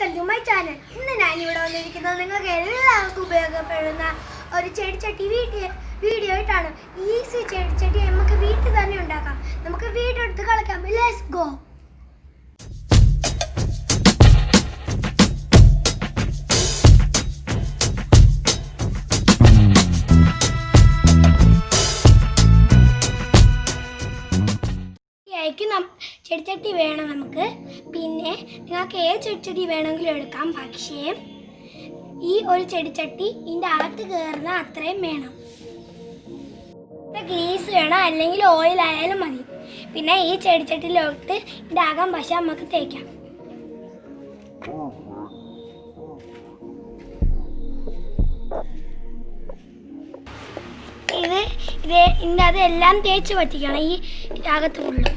Welcome to my channel. ഇന്ന് ഞാൻ ഇവിടെ വന്നിരിക്കുന്നത് നിങ്ങൾക്ക് എല്ലാവർക്കും ഉപയോഗപ്പെടുന്ന ഒരു ചെടിച്ചട്ടി വീഡിയോ ആയിട്ടാണ്. ഈസി ചെടിച്ചട്ടി നമുക്ക് വീട്ടിൽ തന്നെ ഉണ്ടാക്കാം. നമുക്ക് വീഡിയോ എടുത്ത് കളിക്കാം. Let's go. ചെടിച്ചട്ടി വേണം നമുക്ക്. പിന്നെ നിങ്ങൾക്ക് ഏത് ചെടിച്ചട്ടി വേണമെങ്കിലും എടുക്കാം. പക്ഷേ ഈ ഒരു ചെടിച്ചട്ടി ഇതിൻ്റെ അകത്ത് കയറുന്ന അത്രയും വേണം. ഗ്രീസ് വേണം, അല്ലെങ്കിൽ ഓയിൽ ആയാലും മതി. പിന്നെ ഈ ചെടിച്ചട്ടിയിലോട്ട് ഇതിൻ്റെ അകം പശ നമുക്ക് തേക്കാം. ഇതിൻ്റെ അതെല്ലാം തേച്ച് പറ്റിക്കണം ഈ അകത്ത് ഫുള്ളും.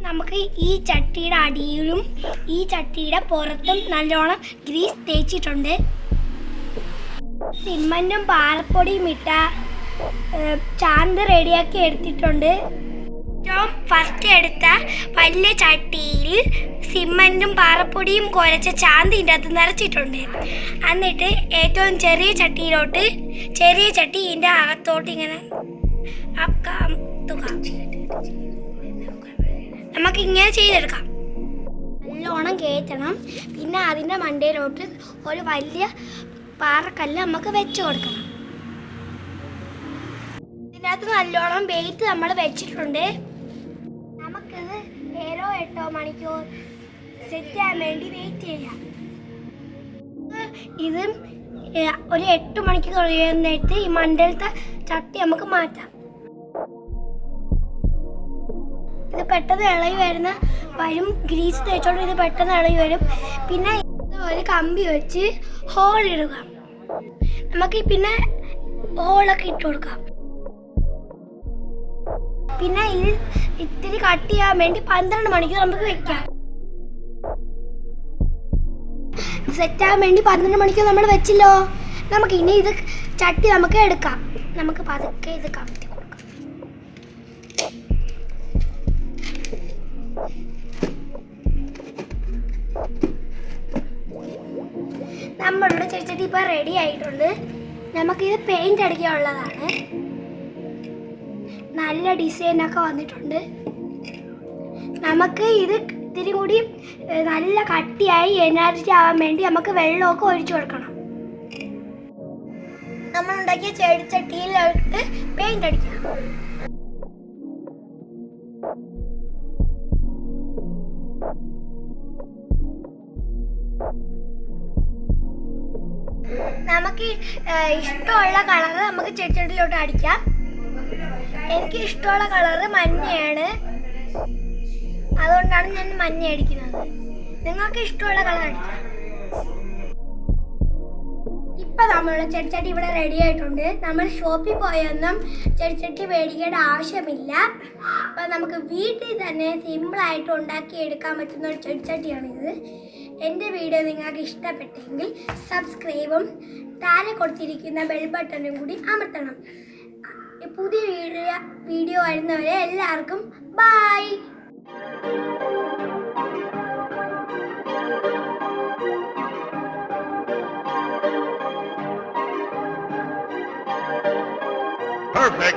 നമുക്ക് ഈ ചട്ടിയുടെ അടിയിലും ഈ ചട്ടിയുടെ പുറത്തും നല്ലോണം ഗ്രീസ് തേച്ചിട്ടുണ്ട്. സിമൻറ്റും പാറപ്പൊടിയും ഇട്ട ചാന്ത് റെഡിയാക്കി എടുത്തിട്ടുണ്ട്. ഫസ്റ്റ് എടുത്ത വലിയ ചട്ടിയിൽ സിമൻറ്റും പാറപ്പൊടിയും കുഴച്ച ചാന്ത് ഇതിൻ്റെ അകത്ത് നിറച്ചിട്ടുണ്ട്. എന്നിട്ട് ഏറ്റവും ചെറിയ ചട്ടിയിലോട്ട് ചെറിയ ചട്ടി ഇതിൻ്റെ അകത്തോട്ട് ഇങ്ങനെ നമുക്കിങ്ങനെ ചെയ്തെടുക്കാം. നല്ലോണം കയറ്റണം. പിന്നെ അതിൻ്റെ മണ്ടയിലോട്ട് ഒരു വലിയ പാറക്കല്ല് നമുക്ക് വെച്ച് കൊടുക്കണം. ഇതിനകത്ത് നല്ലോണം വെയിറ്റ് നമ്മൾ വെച്ചിട്ടുണ്ട്. നമുക്കിത് 7-8 മണിക്കൂർ സെറ്റ് ചെയ്യാൻ വേണ്ടി വെയിറ്റ് ചെയ്യാം. ഇത് ഒരു 8 മണിക്ക് കഴിയുന്നിട്ട് ഈ മണ്ടയിലത്തെ ചട്ടി നമുക്ക് മാറ്റാം. ഇത് പെട്ടെന്ന് ഇളകി വരും. ഗ്രീസ് തേച്ചോണ്ട് ഇത് പെട്ടെന്ന് ഇളകി വരും. പിന്നെ ഒരു കമ്പി വെച്ച് ഹോൾ ഇടുക. നമുക്ക് പിന്നെ ഹോളൊക്കെ ഇട്ട് കൊടുക്കാം. പിന്നെ ഇത് ഇത്തിരി കട്ട് ചെയ്യാൻ വേണ്ടി 12 മണിക്കൂർ നമുക്ക് വെക്കാം. സെറ്റാകാൻ വേണ്ടി 12 മണിക്കൂർ നമ്മൾ വെച്ചല്ലോ. നമുക്ക് ഇനി ഇത് ചട്ടി നമുക്ക് എടുക്കാം. നമുക്ക് പതുക്കെ ഇത് കമത്തി കൊടുക്കാം. നമ്മളുടെ ചെടിച്ചട്ടി ഇപ്പോൾ റെഡി ആയിട്ടുണ്ട്. നമുക്കിത് പെയിന്റ് അടിക്കാനുള്ളതാണ്. നല്ല ഡിസൈനൊക്കെ വന്നിട്ടുണ്ട്. നമുക്ക് ഇത് ഇത്തിരി കൂടി നല്ല കട്ടിയായി എനർജി ആവാൻ വേണ്ടി നമുക്ക് വെള്ളമൊക്കെ ഒഴിച്ചു കൊടുക്കണം. നമ്മളുണ്ടാക്കിയ ചെടിച്ചട്ടിയിലോട്ട് പെയിന്റ് അടിക്കാം. നമുക്ക് ഇഷ്ടമുള്ള കളറ് നമുക്ക് ചെടിച്ചട്ടിയിലോട്ട് അടിക്കാം. എനിക്ക് ഇഷ്ടമുള്ള കളറ് മഞ്ഞയാണ്, അതുകൊണ്ടാണ് ഞാൻ മഞ്ഞ അടിക്കുന്നത്. നിങ്ങൾക്ക് ഇഷ്ടമുള്ള കളർ അടിക്കാം. ഇപ്പം നമ്മളുടെ ചെടിച്ചട്ടി ഇവിടെ റെഡി ആയിട്ടുണ്ട്. നമ്മൾ ഷോപ്പിൽ പോയൊന്നും ചെടിച്ചട്ടി മേടിക്കേണ്ട ആവശ്യമില്ല. അപ്പം നമുക്ക് വീട്ടിൽ തന്നെ സിമ്പിളായിട്ട് ഉണ്ടാക്കിയെടുക്കാൻ പറ്റുന്ന ഒരു ചെടിച്ചട്ടിയാണിത്. എൻ്റെ വീഡിയോ നിങ്ങൾക്ക് ഇഷ്ടപ്പെട്ടെങ്കിൽ സബ്സ്ക്രൈബും താഴെ കൊടുത്തിരിക്കുന്ന ബെൽ ബട്ടണും കൂടി അമർത്തണം. പുതിയ വീഡിയോ വരുന്നവരെ എല്ലാവർക്കും ബൈ. Perfect.